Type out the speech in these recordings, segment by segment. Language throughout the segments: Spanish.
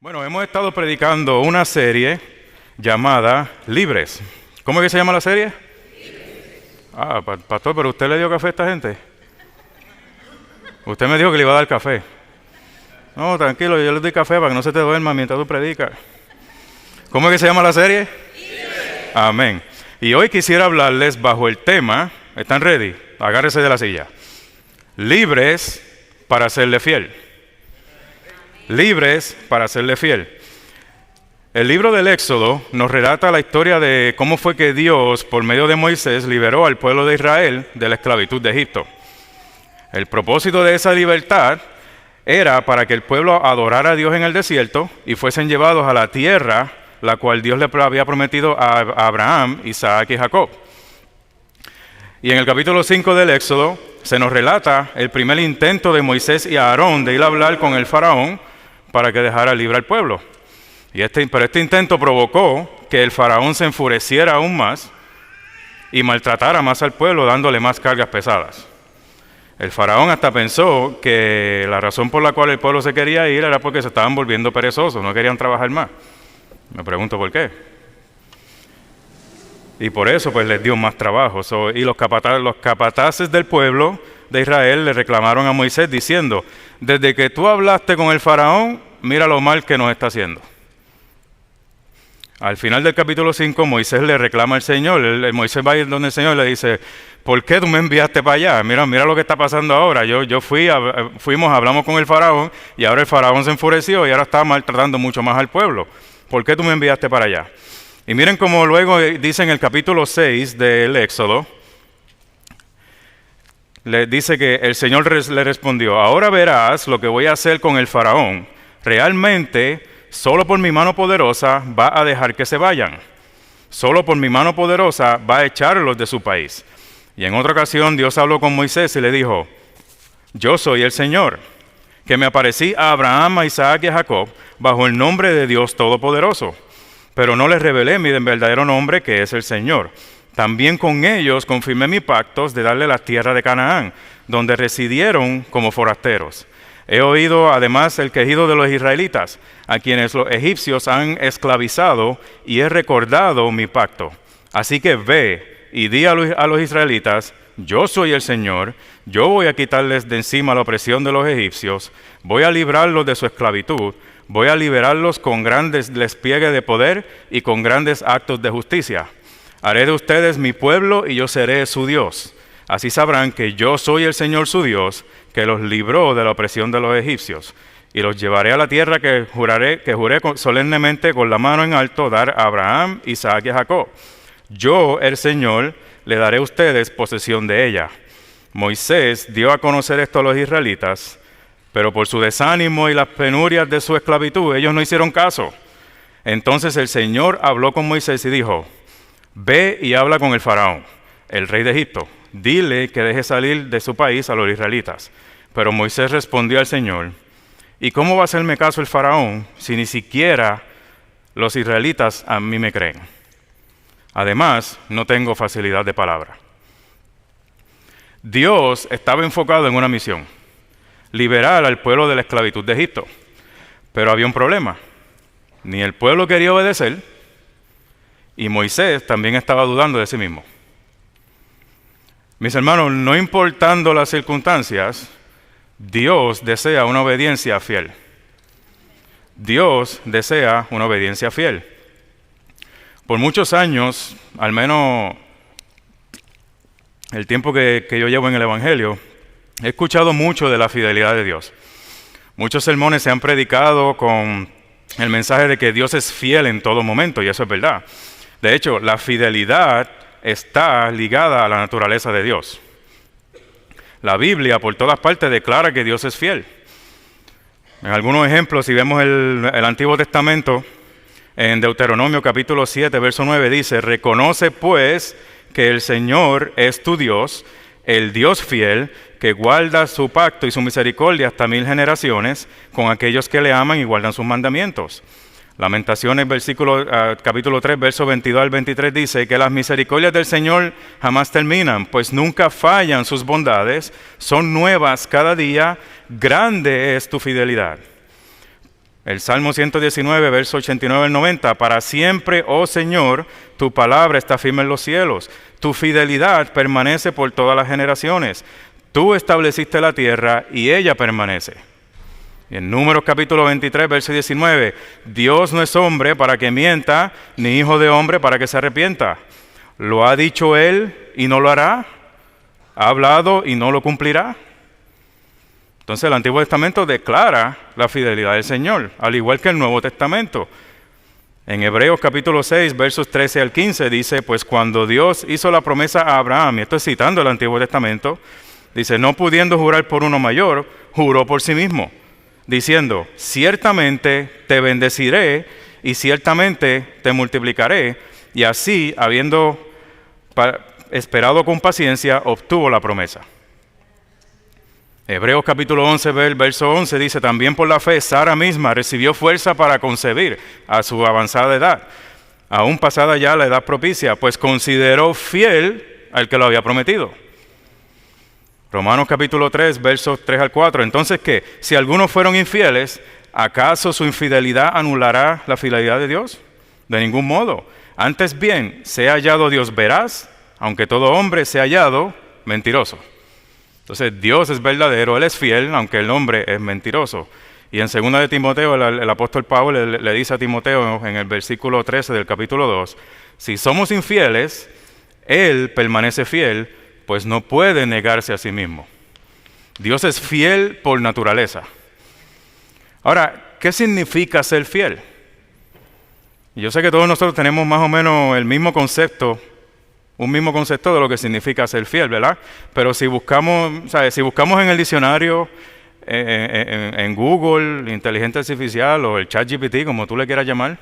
Bueno, hemos estado predicando una serie llamada Libres. ¿Cómo es que se llama la serie? Pastor, pero usted le dio café a esta gente. Usted me dijo que le iba a dar café. No, tranquilo, yo le doy café para que no se te duerma mientras tú predicas. ¿Cómo es que se llama la serie? Libres. Amén. Y hoy quisiera hablarles bajo el tema, ¿están ready? Agárrese de la silla. Libres para serle fiel. Libres para serle fiel. El libro del Éxodo nos relata la historia de cómo fue que Dios, por medio de Moisés, liberó al pueblo de Israel de la esclavitud de Egipto. El propósito de esa libertad era para que el pueblo adorara a Dios en el desierto y fuesen llevados a la tierra la cual Dios le había prometido a Abraham, Isaac y Jacob. Y en el capítulo 5 del Éxodo se nos relata el primer intento de Moisés y Aarón de ir a hablar con el faraón para que dejara libre al pueblo. Pero este intento provocó que el faraón se enfureciera aún más y maltratara más al pueblo, dándole más cargas pesadas. El faraón hasta pensó que la razón por la cual el pueblo se quería ir era porque se estaban volviendo perezosos, no querían trabajar más. Me pregunto por qué. Y por eso pues les dio más trabajo. Y los capataces del pueblo de Israel le reclamaron a Moisés diciendo: desde que tú hablaste con el faraón, mira lo mal que nos está haciendo. Al final del capítulo 5, Moisés le reclama al Señor. Moisés va a ir donde el Señor y le dice: ¿por qué tú me enviaste para allá? Mira lo que está pasando ahora. Hablamos con el faraón y ahora el faraón se enfureció y ahora está maltratando mucho más al pueblo. ¿Por qué tú me enviaste para allá? Y miren cómo luego dice en el capítulo 6 del Éxodo, le dice que el Señor le respondió: ahora verás lo que voy a hacer con el faraón. Realmente, solo por mi mano poderosa va a dejar que se vayan. Solo por mi mano poderosa va a echarlos de su país. Y en otra ocasión Dios habló con Moisés y le dijo: yo soy el Señor, que me aparecí a Abraham, a Isaac y a Jacob bajo el nombre de Dios Todopoderoso. Pero no les revelé mi verdadero nombre, que es el Señor. También con ellos confirmé mi pacto de darle la tierra de Canaán, donde residieron como forasteros. He oído además el quejido de los israelitas, a quienes los egipcios han esclavizado, y he recordado mi pacto. Así que ve y di a los israelitas: yo soy el Señor, yo voy a quitarles de encima la opresión de los egipcios, voy a librarlos de su esclavitud, voy a liberarlos con grandes despliegues de poder y con grandes actos de justicia. Haré de ustedes mi pueblo y yo seré su Dios. Así sabrán que yo soy el Señor su Dios, que los libró de la opresión de los egipcios. Y los llevaré a la tierra que juré solemnemente con la mano en alto dar a Abraham, Isaac y a Jacob. Yo, el Señor, le daré a ustedes posesión de ella. Moisés dio a conocer esto a los israelitas, pero por su desánimo y las penurias de su esclavitud, ellos no hicieron caso. Entonces el Señor habló con Moisés y dijo: ve y habla con el faraón, el rey de Egipto. Dile que deje salir de su país a los israelitas. Pero Moisés respondió al Señor: ¿y cómo va a hacerme caso el faraón si ni siquiera los israelitas a mí me creen? Además, no tengo facilidad de palabra. Dios estaba enfocado en una misión: liberar al pueblo de la esclavitud de Egipto. Pero había un problema: ni el pueblo quería obedecer, y Moisés también estaba dudando de sí mismo. Mis hermanos, no importando las circunstancias, Dios desea una obediencia fiel. Dios desea una obediencia fiel. Por muchos años, al menos el tiempo que yo llevo en el Evangelio, he escuchado mucho de la fidelidad de Dios. Muchos sermones se han predicado con el mensaje de que Dios es fiel en todo momento, y eso es verdad. De hecho, la fidelidad está ligada a la naturaleza de Dios. La Biblia por todas partes declara que Dios es fiel. En algunos ejemplos, si vemos el Antiguo Testamento, en Deuteronomio capítulo 7, verso 9 dice: reconoce pues que el Señor es tu Dios, el Dios fiel, que guarda su pacto y su misericordia hasta 1000 generaciones con aquellos que le aman y guardan sus mandamientos. Lamentaciones, capítulo 3, verso 22 al 23 dice que las misericordias del Señor jamás terminan, pues nunca fallan sus bondades, son nuevas cada día, grande es tu fidelidad. El Salmo 119, verso 89 al 90, para siempre, oh Señor, tu palabra está firme en los cielos, tu fidelidad permanece por todas las generaciones. Tú estableciste la tierra y ella permanece. Y en Números capítulo 23, verso 19, Dios no es hombre para que mienta, ni hijo de hombre para que se arrepienta. ¿Lo ha dicho Él y no lo hará? ¿Ha hablado y no lo cumplirá? Entonces el Antiguo Testamento declara la fidelidad del Señor, al igual que el Nuevo Testamento. En Hebreos capítulo 6, versos 13 al 15, dice, pues cuando Dios hizo la promesa a Abraham, y esto es citando el Antiguo Testamento, dice, no pudiendo jurar por uno mayor, juró por sí mismo, diciendo, ciertamente te bendeciré y ciertamente te multiplicaré, y así, habiendo esperado con paciencia, obtuvo la promesa. Hebreos capítulo 11, verso 11 dice, también por la fe Sara misma recibió fuerza para concebir a su avanzada edad, aún pasada ya la edad propicia, pues consideró fiel al que lo había prometido. Romanos capítulo 3, versos 3 al 4, entonces ¿qué? Si algunos fueron infieles, ¿acaso su infidelidad anulará la fidelidad de Dios? De ningún modo. Antes bien, sea hallado Dios veraz, aunque todo hombre sea hallado mentiroso. Entonces Dios es verdadero, Él es fiel, aunque el hombre es mentiroso. Y en 2 de Timoteo, el apóstol Pablo le dice a Timoteo en el versículo 13 del capítulo 2, si somos infieles, Él permanece fiel, pues no puede negarse a sí mismo. Dios es fiel por naturaleza. Ahora, ¿qué significa ser fiel? Yo sé que todos nosotros tenemos más o menos el mismo concepto, un mismo concepto de lo que significa ser fiel, ¿verdad? Pero si buscamos, ¿sabes? Si buscamos en el diccionario, en Google, inteligencia artificial o el ChatGPT, como tú le quieras llamar,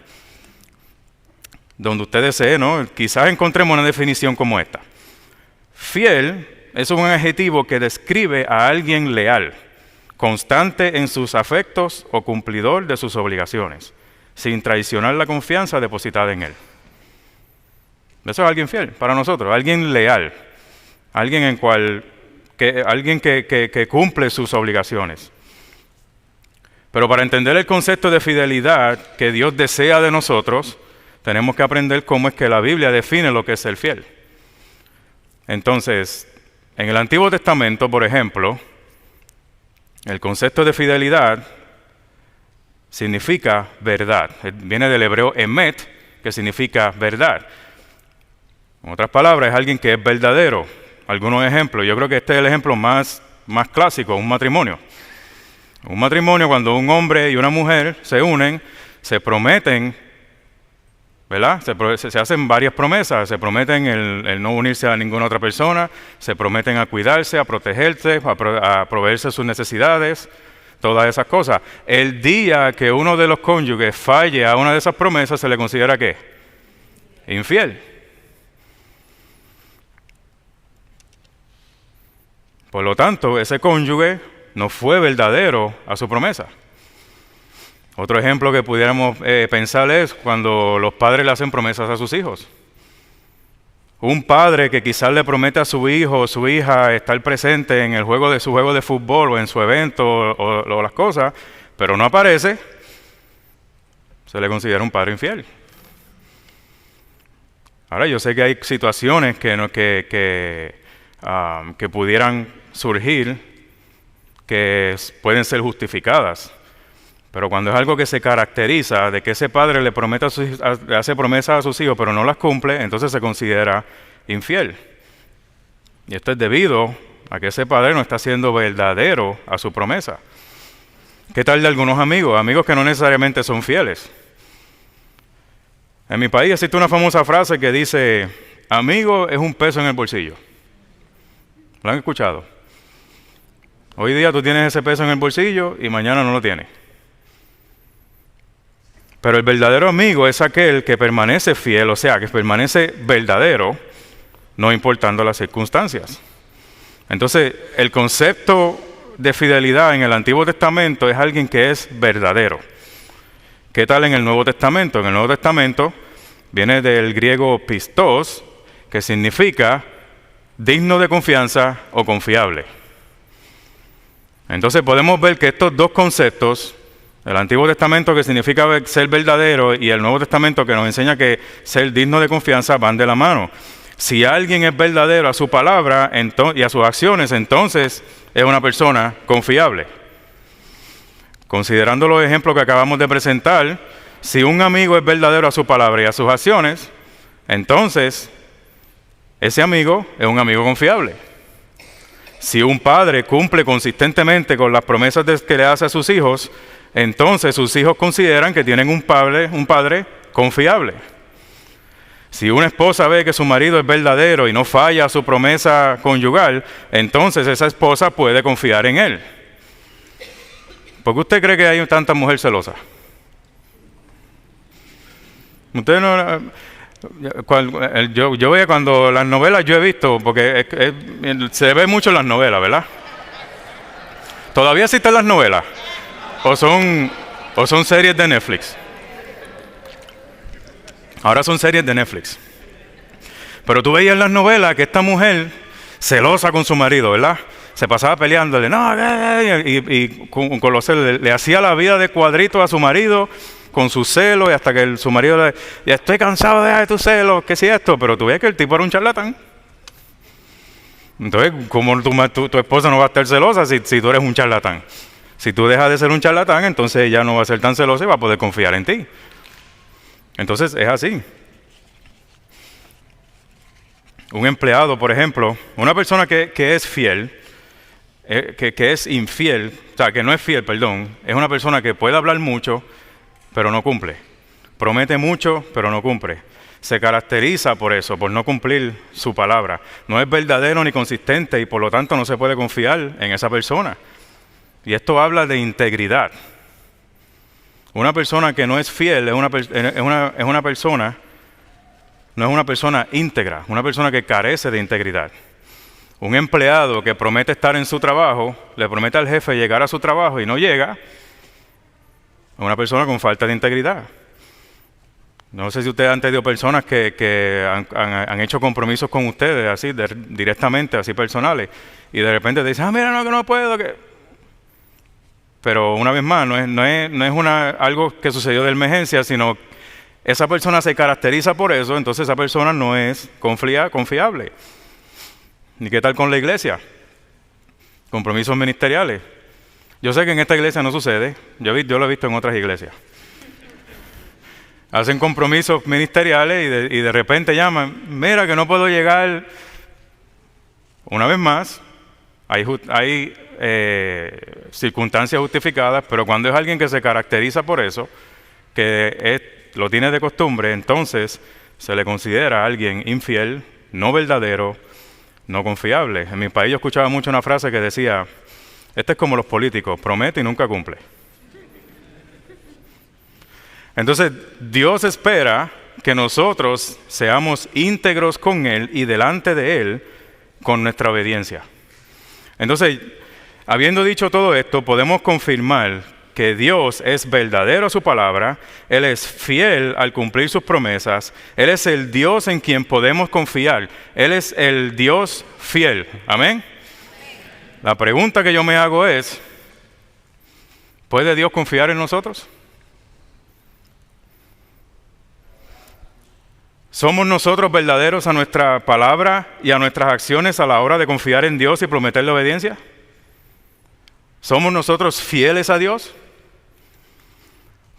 donde usted desee, ¿no? Quizás encontremos una definición como esta. Fiel es un adjetivo que describe a alguien leal, constante en sus afectos o cumplidor de sus obligaciones, sin traicionar la confianza depositada en él. Eso es alguien fiel para nosotros, alguien leal, alguien que cumple sus obligaciones. Pero para entender el concepto de fidelidad que Dios desea de nosotros, tenemos que aprender cómo es que la Biblia define lo que es ser fiel. Entonces, en el Antiguo Testamento, por ejemplo, el concepto de fidelidad significa verdad. Viene del hebreo emet, que significa verdad. En otras palabras, es alguien que es verdadero. Algunos ejemplos, yo creo que este es el ejemplo más clásico, un matrimonio. Un matrimonio, cuando un hombre y una mujer se unen, se prometen, ¿verdad? Se hacen varias promesas, se prometen el no unirse a ninguna otra persona, se prometen a cuidarse, a protegerse, a proveerse sus necesidades, todas esas cosas. El día que uno de los cónyuges falle a una de esas promesas, se le considera ¿qué? Infiel. Por lo tanto, ese cónyuge no fue verdadero a su promesa. Otro ejemplo que pudiéramos pensar es cuando los padres le hacen promesas a sus hijos. Un padre que quizás le promete a su hijo o su hija estar presente en su juego de fútbol o en su evento o las cosas, pero no aparece, se le considera un padre infiel. Ahora, yo sé que hay situaciones que pudieran surgir que pueden ser justificadas, pero cuando es algo que se caracteriza de que ese padre le hace promesas a sus hijos pero no las cumple, entonces se considera infiel. Y esto es debido a que ese padre no está siendo verdadero a su promesa. ¿Qué tal de algunos amigos? Amigos que no necesariamente son fieles. En mi país existe una famosa frase que dice, amigo es un peso en el bolsillo. ¿Lo han escuchado? Hoy día tú tienes ese peso en el bolsillo y mañana no lo tienes. Pero el verdadero amigo es aquel que permanece fiel, o sea, que permanece verdadero, no importando las circunstancias. Entonces, el concepto de fidelidad en el Antiguo Testamento es alguien que es verdadero. ¿Qué tal en el Nuevo Testamento? En el Nuevo Testamento viene del griego pistos, que significa digno de confianza o confiable. Entonces podemos ver que estos dos conceptos, El Antiguo Testamento, que significa ser verdadero, y el Nuevo Testamento, que nos enseña que ser digno de confianza, van de la mano. Si alguien es verdadero a su palabra y a sus acciones, entonces es una persona confiable. Considerando los ejemplos que acabamos de presentar, si un amigo es verdadero a su palabra y a sus acciones, entonces ese amigo es un amigo confiable. Si un padre cumple consistentemente con las promesas que le hace a sus hijos, entonces sus hijos consideran que tienen un padre confiable. Si una esposa ve que su marido es verdadero y no falla a su promesa conyugal, entonces esa esposa puede confiar en él. ¿Por qué usted cree que hay tanta mujer celosa? Usted no... Yo veía cuando las novelas yo he visto, porque se ve mucho en las novelas, ¿verdad? ¿Todavía existen las novelas? ¿O son series de Netflix? Ahora son series de Netflix. Pero tú veías en las novelas que esta mujer, celosa con su marido, ¿verdad? Se pasaba peleándole, y con los celos, le hacía la vida de cuadrito a su marido con sus celos, y hasta que su marido le ya estoy cansado de tus celos, ¿qué si esto? Pero tú ves que el tipo era un charlatán. Entonces, ¿cómo tu esposa no va a estar celosa si tú eres un charlatán? Si tú dejas de ser un charlatán, entonces ella no va a ser tan celosa y va a poder confiar en ti. Entonces, es así. Un empleado, por ejemplo, una persona que es fiel, que es infiel, o sea, que no es fiel, perdón, es una persona que puede hablar mucho, pero no cumple. Promete mucho, pero no cumple. Se caracteriza por eso, por no cumplir su palabra. No es verdadero ni consistente y por lo tanto no se puede confiar en esa persona. Y esto habla de integridad. Una persona que no es fiel no es una persona íntegra, una persona que carece de integridad. Un empleado que promete estar en su trabajo, le promete al jefe llegar a su trabajo y no llega, es una persona con falta de integridad. No sé si ustedes han tenido personas que han hecho compromisos con ustedes, así, directamente, así personales, y de repente te dicen, mira, no, que no puedo, que... Pero una vez más, no es algo que sucedió de emergencia, sino esa persona se caracteriza por eso, entonces esa persona no es confiable. ¿Y qué tal con la iglesia? Compromisos ministeriales. Yo sé que en esta iglesia no sucede, yo lo he visto en otras iglesias. Hacen compromisos ministeriales y de repente llaman, mira que no puedo llegar. Una vez más, hay circunstancias justificadas, pero cuando es alguien que se caracteriza por eso, lo tiene de costumbre, entonces se le considera alguien infiel, no verdadero, no confiable. En mi país yo escuchaba mucho una frase que decía, este es como los políticos, promete y nunca cumple. Entonces, Dios espera que nosotros seamos íntegros con Él y delante de Él con nuestra obediencia. Entonces, habiendo dicho todo esto, podemos confirmar que Dios es verdadero a su palabra, Él es fiel al cumplir sus promesas, Él es el Dios en quien podemos confiar, Él es el Dios fiel. ¿Amén? La pregunta que yo me hago es, ¿puede Dios confiar en nosotros? ¿Somos nosotros verdaderos a nuestra palabra y a nuestras acciones a la hora de confiar en Dios y prometerle obediencia? ¿Somos nosotros fieles a Dios?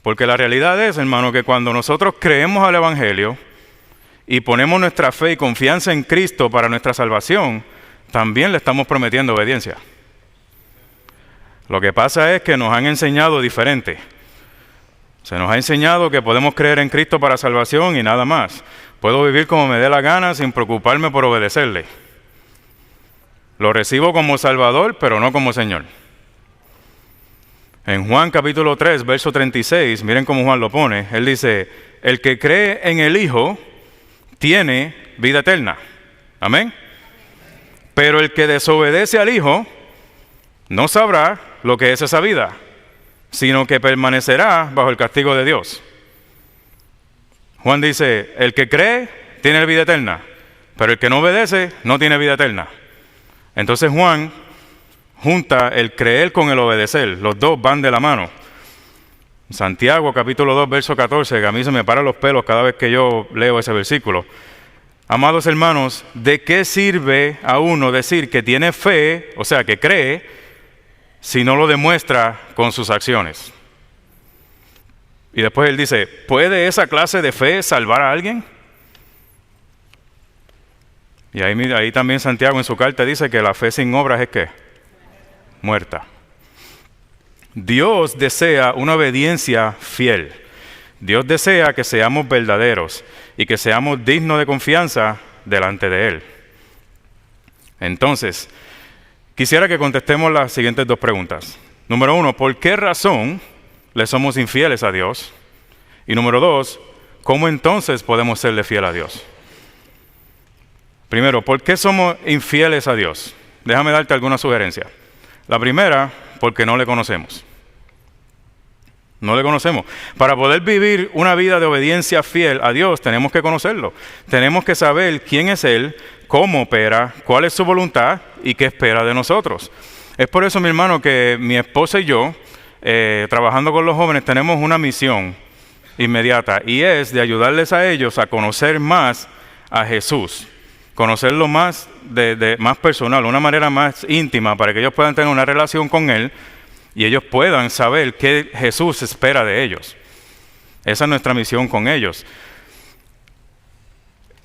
Porque la realidad es, hermano, que cuando nosotros creemos al Evangelio y ponemos nuestra fe y confianza en Cristo para nuestra salvación, también le estamos prometiendo obediencia. Lo que pasa es que nos han enseñado diferente. Se nos ha enseñado que podemos creer en Cristo para salvación y nada más. Puedo vivir como me dé la gana sin preocuparme por obedecerle. Lo recibo como Salvador, pero no como Señor. En Juan capítulo 3, verso 36, miren cómo Juan lo pone. Él dice, el que cree en el Hijo tiene vida eterna. Amén. Pero el que desobedece al Hijo no sabrá lo que es esa vida, sino que permanecerá bajo el castigo de Dios. Juan dice, el que cree tiene vida eterna, pero el que no obedece no tiene vida eterna. Entonces Juan junta el creer con el obedecer, los dos van de la mano. Santiago capítulo 2, verso 14, que a mí se me paran los pelos cada vez que yo leo ese versículo. Amados hermanos, ¿de qué sirve a uno decir que tiene fe, o sea, que cree, si no lo demuestra con sus acciones? Y después él dice, ¿puede esa clase de fe salvar a alguien? Y ahí también Santiago en su carta dice que la fe sin obras es ¿qué? Muerta. Dios desea una obediencia fiel. Dios desea que seamos verdaderos y que seamos dignos de confianza delante de Él. Entonces, quisiera que contestemos las siguientes dos preguntas. Número 1, ¿por qué razón le somos infieles a Dios? Y número 2, ¿cómo entonces podemos serle fiel a Dios? Primero, ¿por qué somos infieles a Dios? Déjame darte alguna sugerencia. La primera, porque no le conocemos. No le conocemos. Para poder vivir una vida de obediencia fiel a Dios, tenemos que conocerlo. Tenemos que saber quién es Él, cómo opera, cuál es su voluntad y qué espera de nosotros. Es por eso, mi hermano, que mi esposa y yo, trabajando con los jóvenes, tenemos una misión inmediata y es de ayudarles a ellos a conocer más a Jesús. Conocerlo más, más personal, una manera más íntima para que ellos puedan tener una relación con Él y ellos puedan saber qué Jesús espera de ellos. Esa es nuestra misión con ellos.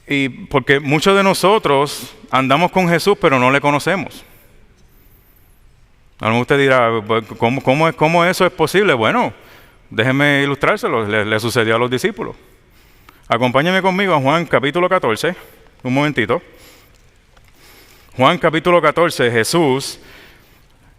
Y porque muchos de nosotros andamos con Jesús, pero no le conocemos. A lo mejor usted dirá, ¿cómo eso es posible? Bueno, déjeme ilustrárselo. Le sucedió a los discípulos. Acompáñenme conmigo a Juan capítulo 14. Un momentito. Juan capítulo 14, Jesús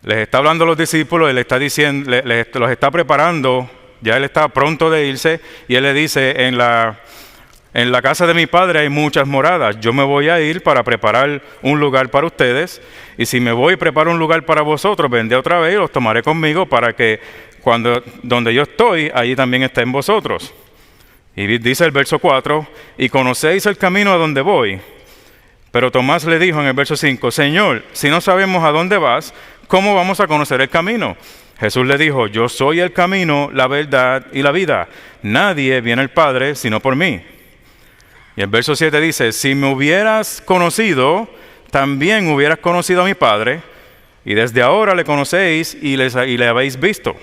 les está hablando a los discípulos, él les está diciendo, los está preparando, ya él está pronto de irse, y él le dice, en la casa de mi Padre hay muchas moradas, yo me voy a ir para preparar un lugar para ustedes, y si me voy y preparo un lugar para vosotros, vendré otra vez y los tomaré conmigo para que donde yo estoy, allí también estén vosotros. Y dice el verso 4, y conocéis el camino a donde voy. Pero Tomás le dijo en el verso 5, Señor, si no sabemos a dónde vas, ¿cómo vamos a conocer el camino? Jesús le dijo, yo soy el camino, la verdad y la vida. Nadie viene al Padre sino por mí. Y el verso 7 dice, si me hubieras conocido, también hubieras conocido a mi Padre, y desde ahora le conocéis y le habéis visto.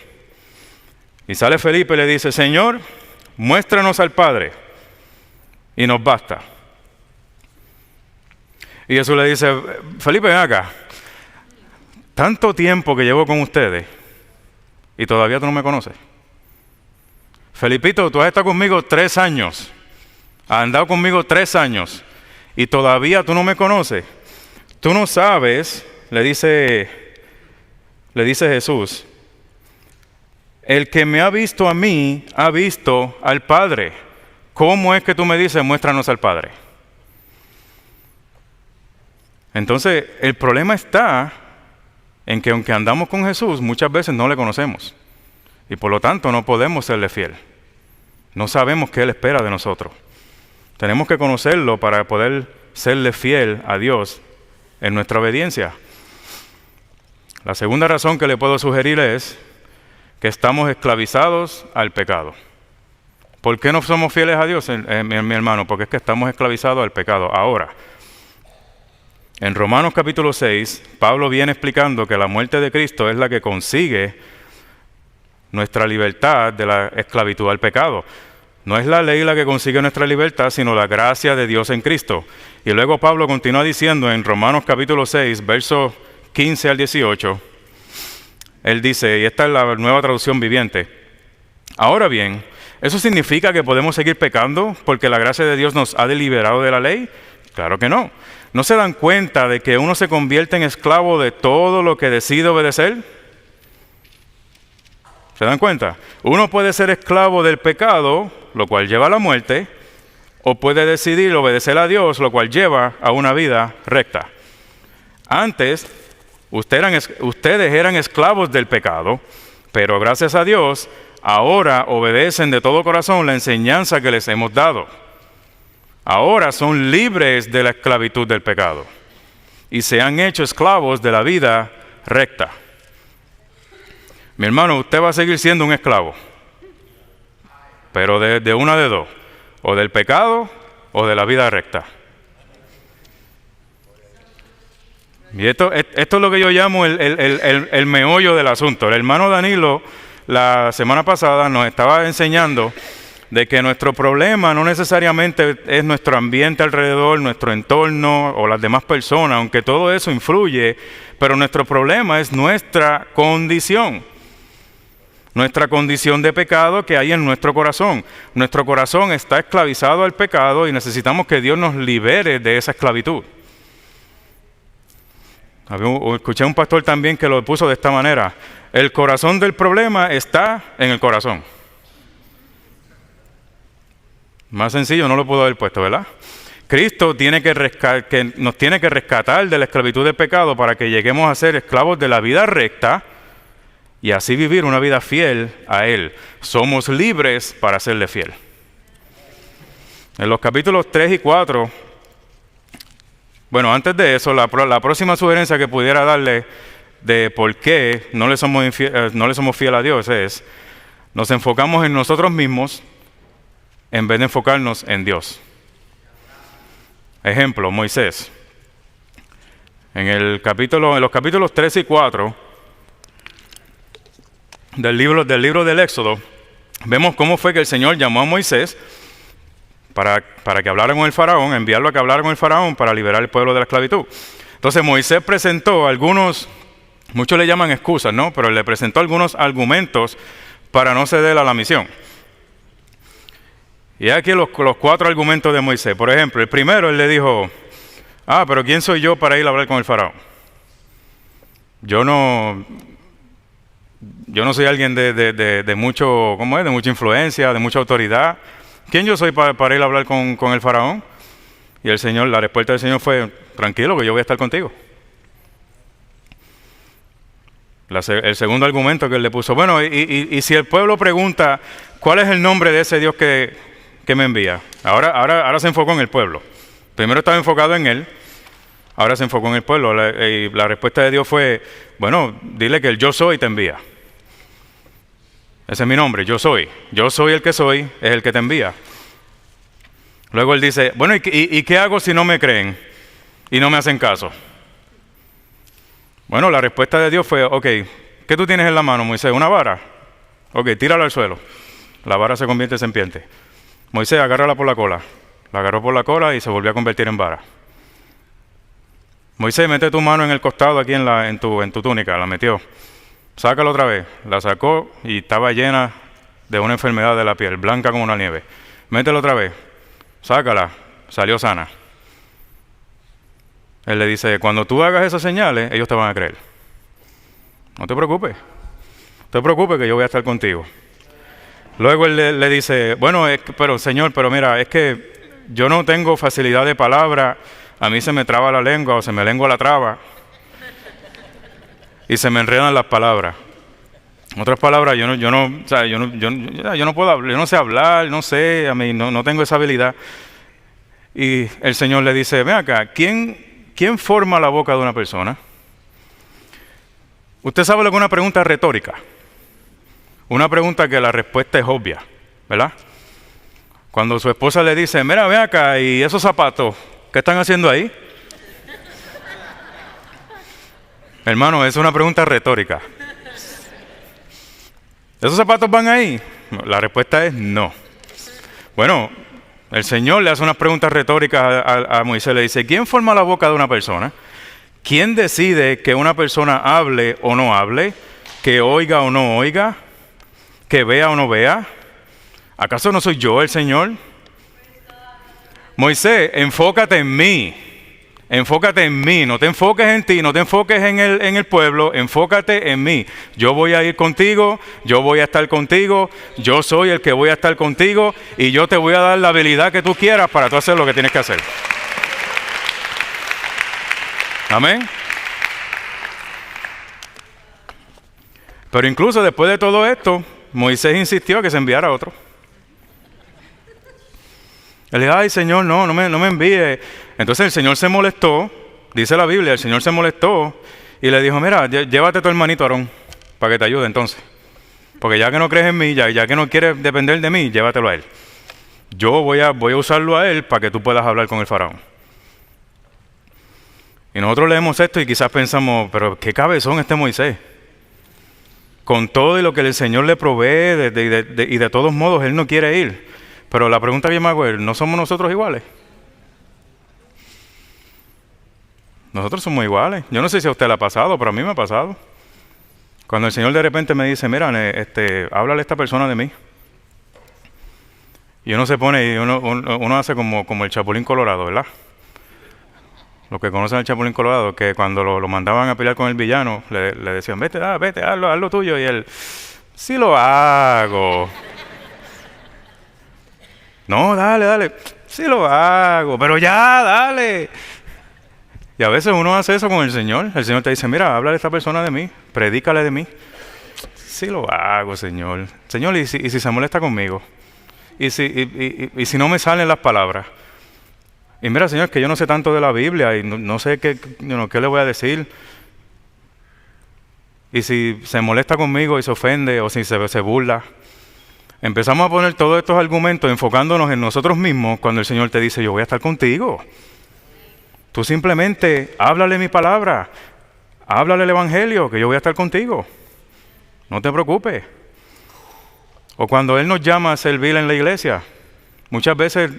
Y sale Felipe y le dice, Señor, muéstranos al Padre, y nos basta. Y Jesús le dice, Felipe, ven acá. Tanto tiempo que llevo con ustedes y todavía tú no me conoces. Felipito, tú has estado conmigo 3 años. Has andado conmigo 3 años y todavía tú no me conoces. Tú no sabes, le dice Jesús, el que me ha visto a mí, ha visto al Padre. ¿Cómo es que tú me dices, muéstranos al Padre? Entonces, el problema está en que aunque andamos con Jesús, muchas veces no le conocemos. Y por lo tanto no podemos serle fiel. No sabemos qué Él espera de nosotros. Tenemos que conocerlo para poder serle fiel a Dios en nuestra obediencia. La segunda razón que le puedo sugerir es que estamos esclavizados al pecado. ¿Por qué no somos fieles a Dios, mi hermano? Porque es que estamos esclavizados al pecado. Ahora, en Romanos capítulo 6, Pablo viene explicando que la muerte de Cristo es la que consigue nuestra libertad de la esclavitud al pecado. No es la ley la que consigue nuestra libertad, sino la gracia de Dios en Cristo. Y luego Pablo continúa diciendo en Romanos capítulo 6, versos 15 al 18, él dice, y esta es la nueva traducción viviente, ahora bien, ¿eso significa que podemos seguir pecando porque la gracia de Dios nos ha deliberado de la ley? Claro que no. ¿No se dan cuenta de que uno se convierte en esclavo de todo lo que decide obedecer? ¿Se dan cuenta? Uno puede ser esclavo del pecado, lo cual lleva a la muerte, o puede decidir obedecer a Dios, lo cual lleva a una vida recta. Antes, ustedes eran esclavos del pecado, pero gracias a Dios, ahora obedecen de todo corazón la enseñanza que les hemos dado. Ahora son libres de la esclavitud del pecado y se han hecho esclavos de la vida recta. Mi hermano, usted va a seguir siendo un esclavo. pero de una de dos, o del pecado o de la vida recta. Y esto es lo que yo llamo el meollo del asunto. El hermano Danilo la semana pasada nos estaba enseñando de que nuestro problema no necesariamente es nuestro ambiente alrededor, nuestro entorno o las demás personas, aunque todo eso influye, pero nuestro problema es nuestra condición de pecado que hay en nuestro corazón. Nuestro corazón está esclavizado al pecado y necesitamos que Dios nos libere de esa esclavitud. Escuché a un pastor también que lo puso de esta manera: el corazón del problema está en el corazón. Más sencillo no lo puedo haber puesto, ¿verdad? Cristo que nos tiene que rescatar de la esclavitud del pecado para que lleguemos a ser esclavos de la vida recta y así vivir una vida fiel a Él. Somos libres para serle fiel. En los capítulos 3 y 4, bueno, antes de eso, la próxima sugerencia que pudiera darle de por qué no le somos fieles a Dios es: nos enfocamos en nosotros mismos en vez de enfocarnos en Dios. Ejemplo, Moisés. En los capítulos 3 y 4 del libro del Éxodo, vemos cómo fue que el Señor llamó a Moisés para que hablara con el faraón, enviarlo a que hablara con el faraón para liberar al pueblo de la esclavitud. Entonces Moisés presentó muchos le llaman excusas, ¿no? Pero le presentó algunos argumentos para no ceder a la misión. Y aquí los 4 argumentos de Moisés. Por ejemplo, el primero, él le dijo: pero ¿quién soy yo para ir a hablar con el faraón? Yo no soy alguien de mucho, ¿cómo es? De mucha influencia, de mucha autoridad. ¿Quién yo soy para ir a hablar con el faraón? Y la respuesta del Señor fue: tranquilo, que yo voy a estar contigo. El segundo argumento que él le puso: bueno, y si el pueblo pregunta ¿cuál es el nombre de ese Dios que me envía? Ahora se enfocó en el pueblo. Primero estaba enfocado en él, ahora se enfocó en el pueblo. Y la respuesta de Dios fue: bueno, dile que el yo soy te envía. Ese es mi nombre, yo soy. Yo soy el que soy, es el que te envía. Luego él dice: bueno, ¿y qué hago si no me creen y no me hacen caso? Bueno, la respuesta de Dios fue: ok, ¿qué tú tienes en la mano, Moisés? ¿Una vara? Ok, tírala al suelo. La vara se convierte en serpiente. Moisés, agárrala por la cola. La agarró por la cola y se volvió a convertir en vara. Moisés, mete tu mano en el costado aquí en tu túnica. La metió. Sácala otra vez. La sacó y estaba llena de una enfermedad de la piel, blanca como una nieve. Métela otra vez. Sácala. Salió sana. Él le dice: cuando tú hagas esas señales, ellos te van a creer. No te preocupes. No te preocupes, que yo voy a estar contigo. Luego él le dice: bueno, pero Señor, pero mira, es que yo no tengo facilidad de palabra. A mí se me traba la lengua o se me lengua la traba. Y se me enredan las palabras. En otras palabras, yo no puedo hablar, yo no sé hablar, no sé, a mí no tengo esa habilidad. Y el Señor le dice: ven acá, ¿quién forma la boca de una persona? Usted sabe lo que es una pregunta retórica. Una pregunta que la respuesta es obvia, ¿verdad? Cuando su esposa le dice: mira, ven acá, ¿y esos zapatos qué están haciendo ahí? Hermano, es una pregunta retórica. ¿Esos zapatos van ahí? La respuesta es no. Bueno, el Señor le hace unas preguntas retóricas a Moisés. Le dice: ¿quién forma la boca de una persona? ¿Quién decide que una persona hable o no hable? ¿Que oiga o no oiga? ¿Que vea o no vea? ¿Acaso no soy yo el Señor? Moisés, enfócate en mí. Enfócate en mí, no te enfoques en ti, no te enfoques en el pueblo, enfócate en mí. Yo voy a ir contigo, yo voy a estar contigo, yo soy el que voy a estar contigo y yo te voy a dar la habilidad que tú quieras para tú hacer lo que tienes que hacer. Amén. Pero incluso después de todo esto, Moisés insistió que se enviara otro. Él dijo: ay, Señor, no me envíe. Entonces el Señor se molestó, dice la Biblia, el Señor se molestó y le dijo: mira, llévate a tu hermanito Aarón para que te ayude entonces. porque ya que no crees en mí, ya que no quieres depender de mí, llévatelo a él. Yo voy a usarlo a él para que tú puedas hablar con el faraón. Y nosotros leemos esto y quizás pensamos, pero qué cabezón este Moisés. Con todo y lo que el Señor le provee y de todos modos él no quiere ir. Pero la pregunta que yo me hago es, ¿no somos nosotros iguales? Nosotros somos iguales. Yo no sé si a usted le ha pasado, pero a mí me ha pasado. Cuando el Señor de repente me dice, mira, háblale a esta persona de mí. Y uno se pone y uno hace como el Chapulín Colorado, ¿verdad? Los que conocen al Chapulín Colorado, que cuando lo mandaban a pelear con el villano, le decían, vete, haz lo tuyo. Y él, sí lo hago. No, dale, sí lo hago, pero ya, dale. Y a veces uno hace eso con el Señor. El Señor te dice, mira, háblale a esta persona de mí, predícale de mí. Sí lo hago, Señor. Señor, ¿y si se molesta conmigo? ¿Y si no me salen las palabras? Y mira, Señor, que yo no sé tanto de la Biblia y no sé qué le voy a decir. Y si se molesta conmigo y se ofende o si se burla. Empezamos a poner todos estos argumentos enfocándonos en nosotros mismos cuando el Señor te dice, yo voy a estar contigo. Tú simplemente háblale mi palabra, háblale el Evangelio, que yo voy a estar contigo. No te preocupes. O cuando Él nos llama a servir en la iglesia, muchas veces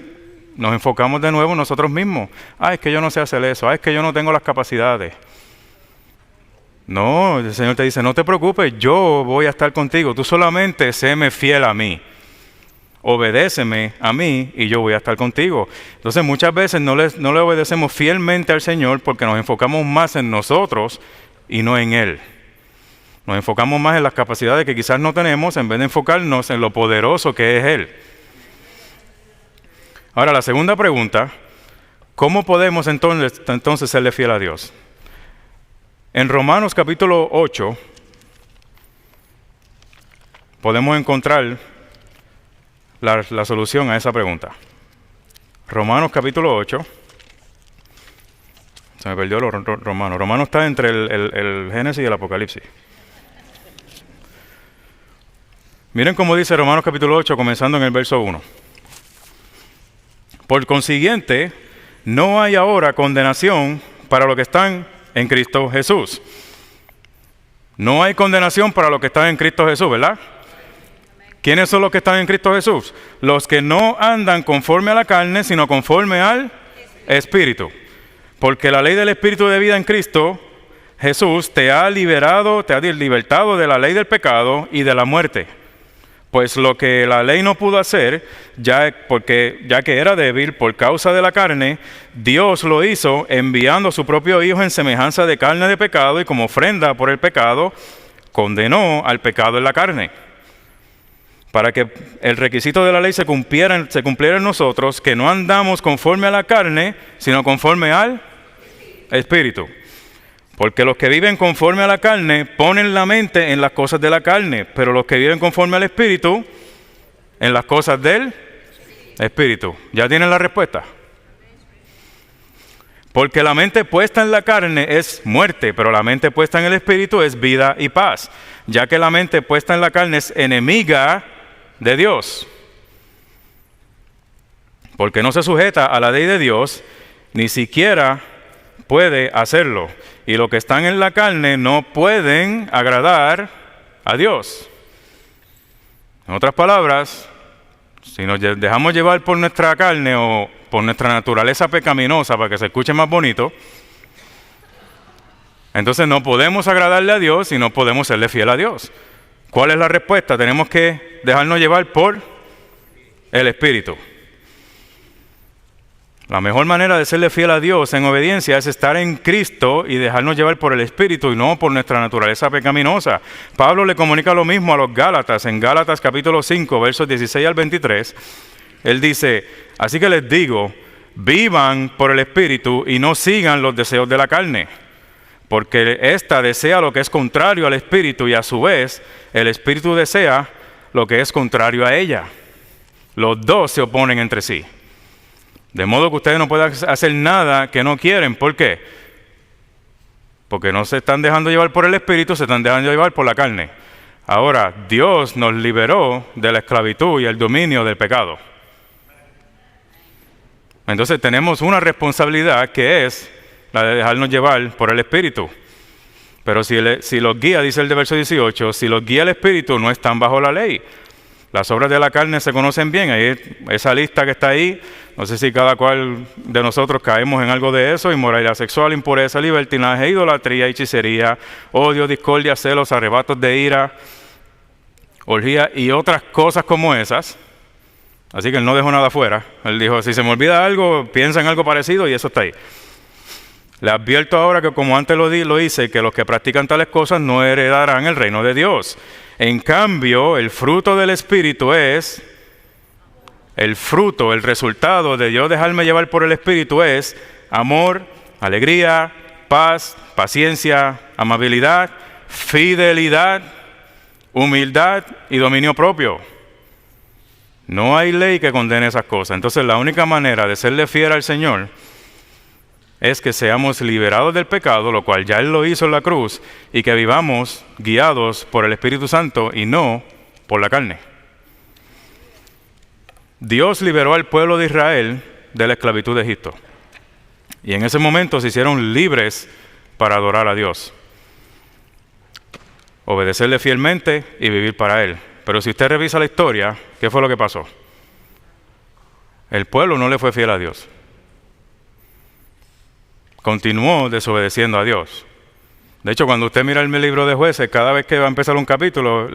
nos enfocamos de nuevo en nosotros mismos. Es que yo no sé hacer eso, es que yo no tengo las capacidades. No, el Señor te dice, no te preocupes, yo voy a estar contigo, tú solamente séme fiel a mí. Obedéceme a mí y yo voy a estar contigo. Entonces muchas veces no le obedecemos fielmente al Señor porque nos enfocamos más en nosotros y no en Él. Nos enfocamos más en las capacidades que quizás no tenemos en vez de enfocarnos en lo poderoso que es Él. Ahora, la segunda pregunta, ¿cómo podemos entonces serle fiel a Dios? En Romanos capítulo 8 podemos encontrar la solución a esa pregunta. Romanos capítulo 8. Se me perdió los Romanos. Romanos está entre el Génesis y el Apocalipsis. Miren cómo dice Romanos capítulo 8, comenzando en el verso 1. Por consiguiente, no hay ahora condenación para los que están en Cristo Jesús. No hay condenación para los que están en Cristo Jesús, ¿verdad? ¿Quiénes son los que están en Cristo Jesús? Los que no andan conforme a la carne, sino conforme al Espíritu. Porque la ley del Espíritu de vida en Cristo Jesús te ha libertado de la ley del pecado y de la muerte. Pues lo que la ley no pudo hacer, ya que era débil por causa de la carne, Dios lo hizo enviando a su propio Hijo en semejanza de carne de pecado y como ofrenda por el pecado, condenó al pecado en la carne. Para que el requisito de la ley se cumpliera en nosotros, que no andamos conforme a la carne, sino conforme al Espíritu. Porque los que viven conforme a la carne ponen la mente en las cosas de la carne, pero los que viven conforme al Espíritu, en las cosas del Espíritu. ¿Ya tienen la respuesta? Porque la mente puesta en la carne es muerte, pero la mente puesta en el Espíritu es vida y paz. Ya que la mente puesta en la carne es enemiga de Dios. Porque no se sujeta a la ley de Dios, ni siquiera puede hacerlo. Y los que están en la carne no pueden agradar a Dios. En otras palabras, si nos dejamos llevar por nuestra carne o por nuestra naturaleza pecaminosa para que se escuche más bonito, entonces no podemos agradarle a Dios y no podemos serle fiel a Dios. ¿Cuál es la respuesta? Tenemos que dejarnos llevar por el Espíritu. La mejor manera de serle fiel a Dios en obediencia es estar en Cristo y dejarnos llevar por el Espíritu y no por nuestra naturaleza pecaminosa. Pablo le comunica lo mismo a los Gálatas, en Gálatas capítulo 5, versos 16 al 23. Él dice, así que les digo, vivan por el Espíritu y no sigan los deseos de la carne. Porque ésta desea lo que es contrario al Espíritu y a su vez el Espíritu desea lo que es contrario a ella. Los dos se oponen entre sí. De modo que ustedes no pueden hacer nada que no quieren. ¿Por qué? Porque no se están dejando llevar por el Espíritu, se están dejando llevar por la carne. Ahora, Dios nos liberó de la esclavitud y el dominio del pecado. Entonces tenemos una responsabilidad que es la de dejarnos llevar por el Espíritu. Pero si los guía, dice el de verso 18, si los guía el Espíritu, no están bajo la ley. Las obras de la carne se conocen bien. Ahí, esa lista que está ahí, no sé si cada cual de nosotros caemos en algo de eso: inmoralidad sexual, impureza, libertinaje, idolatría, hechicería, odio, discordia, celos, arrebatos de ira, orgía y otras cosas como esas. Así que él no dejó nada fuera. Él dijo, si se me olvida algo, piensa en algo parecido y eso está ahí. Le advierto ahora que, como antes lo hice, que los que practican tales cosas no heredarán el reino de Dios. En cambio, el fruto del Espíritu es, el resultado de yo dejarme llevar por el Espíritu es amor, alegría, paz, paciencia, amabilidad, fidelidad, humildad y dominio propio. No hay ley que condene esas cosas. Entonces la única manera de serle fiel al Señor es que seamos liberados del pecado, lo cual ya Él lo hizo en la cruz, y que vivamos guiados por el Espíritu Santo y no por la carne. Dios liberó al pueblo de Israel de la esclavitud de Egipto. Y en ese momento se hicieron libres para adorar a Dios, obedecerle fielmente y vivir para Él. Pero si usted revisa la historia, ¿qué fue lo que pasó? El pueblo no le fue fiel a Dios. Continuó desobedeciendo a Dios. De hecho, cuando usted mira el libro de Jueces, cada vez que va a empezar un capítulo,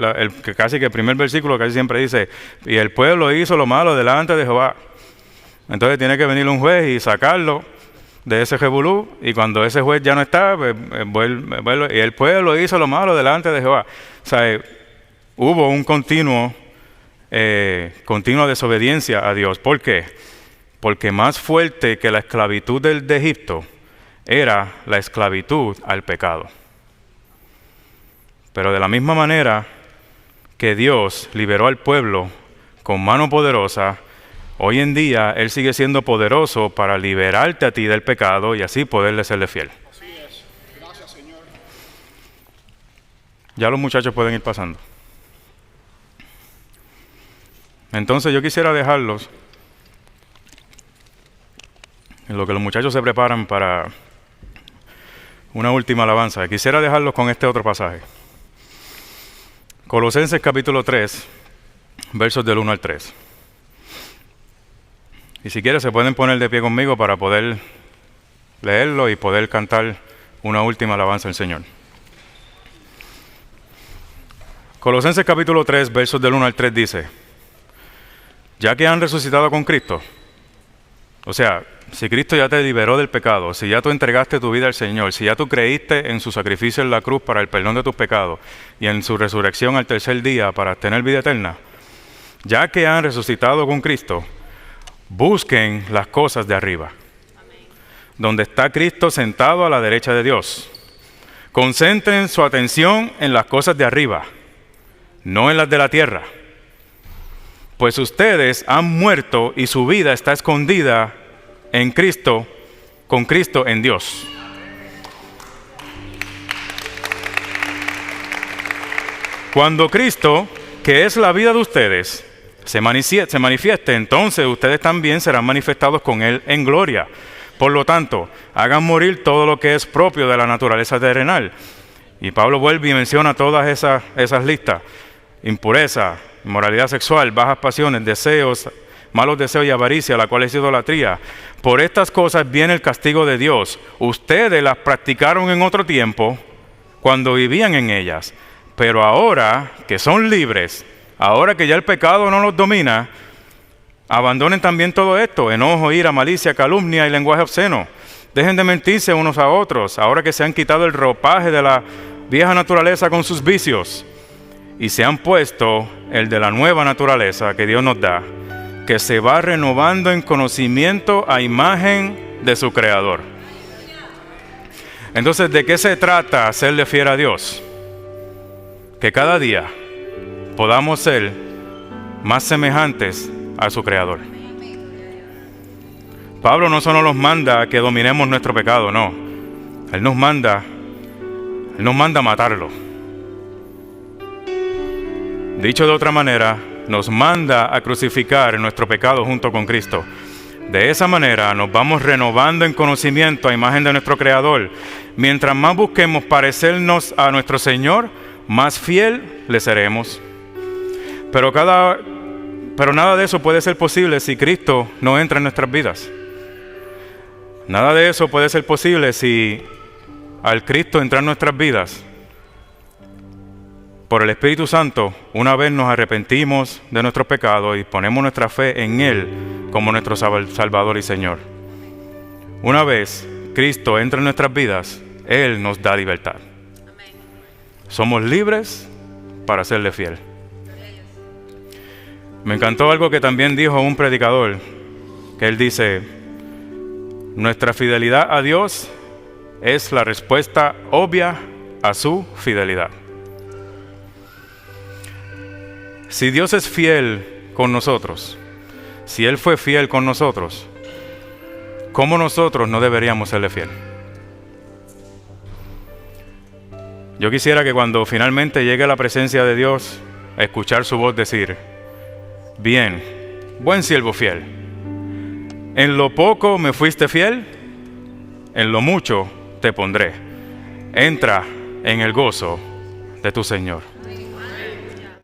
casi que el primer versículo casi siempre dice, y el pueblo hizo lo malo delante de Jehová. Entonces tiene que venir un juez y sacarlo de ese jebulú, y cuando ese juez ya no está, y el pueblo hizo lo malo delante de Jehová. O sea, hubo un continua desobediencia a Dios. ¿Por qué? Porque más fuerte que la esclavitud de Egipto era la esclavitud al pecado. Pero de la misma manera que Dios liberó al pueblo con mano poderosa, hoy en día Él sigue siendo poderoso para liberarte a ti del pecado y así poderle serle fiel. Así es. Gracias, Señor. Ya los muchachos pueden ir pasando. Entonces yo quisiera dejarlos en lo que los muchachos se preparan para una última alabanza. Quisiera dejarlos con este otro pasaje. Colosenses capítulo 3, versos del 1 al 3. Y si quieren se pueden poner de pie conmigo para poder leerlo y poder cantar una última alabanza al Señor. Colosenses capítulo 3, versos del 1 al 3 dice: ya que han resucitado con Cristo, o sea, si Cristo ya te liberó del pecado, si ya tú entregaste tu vida al Señor, si ya tú creíste en su sacrificio en la cruz para el perdón de tus pecados y en su resurrección al tercer día para tener vida eterna, ya que han resucitado con Cristo, busquen las cosas de arriba, donde está Cristo sentado a la derecha de Dios. Concentren su atención en las cosas de arriba, no en las de la tierra. Pues ustedes han muerto y su vida está escondida en Cristo, con Cristo en Dios. Cuando Cristo, que es la vida de ustedes, se manifieste, entonces ustedes también serán manifestados con Él en gloria. Por lo tanto, hagan morir todo lo que es propio de la naturaleza terrenal. Y Pablo vuelve y menciona todas esas listas: impureza, inmoralidad sexual, bajas pasiones, deseos, malos deseos y avaricia, la cual es idolatría. Por estas cosas viene el castigo de Dios. Ustedes las practicaron en otro tiempo, cuando vivían en ellas. Pero ahora que son libres, ahora que ya el pecado no los domina, abandonen también todo esto: enojo, ira, malicia, calumnia y lenguaje obsceno. Dejen de mentirse unos a otros, ahora que se han quitado el ropaje de la vieja naturaleza con sus vicios, y se han puesto el de la nueva naturaleza que Dios nos da, que se va renovando en conocimiento a imagen de su Creador. Entonces, ¿de qué se trata serle fiel a Dios? Que cada día podamos ser más semejantes a su Creador. Pablo no solo nos manda que dominemos nuestro pecado, no. Él nos manda a matarlo. Dicho de otra manera, nos manda a crucificar nuestro pecado junto con Cristo. De esa manera nos vamos renovando en conocimiento a imagen de nuestro Creador. Mientras más busquemos parecernos a nuestro Señor, más fiel le seremos. Pero nada de eso puede ser posible si Cristo no entra en nuestras vidas. Nada de eso puede ser posible si al Cristo entrar en nuestras vidas, por el Espíritu Santo, una vez nos arrepentimos de nuestros pecados y ponemos nuestra fe en Él como nuestro Salvador y Señor. Una vez Cristo entra en nuestras vidas, Él nos da libertad. Somos libres para serle fiel. Me encantó algo que también dijo un predicador, que él dice: nuestra fidelidad a Dios es la respuesta obvia a su fidelidad. Si Dios es fiel con nosotros, si Él fue fiel con nosotros, ¿cómo nosotros no deberíamos serle fiel? Yo quisiera que cuando finalmente llegue a la presencia de Dios, a escuchar su voz decir: bien, buen siervo fiel, en lo poco me fuiste fiel, en lo mucho te pondré. Entra en el gozo de tu Señor.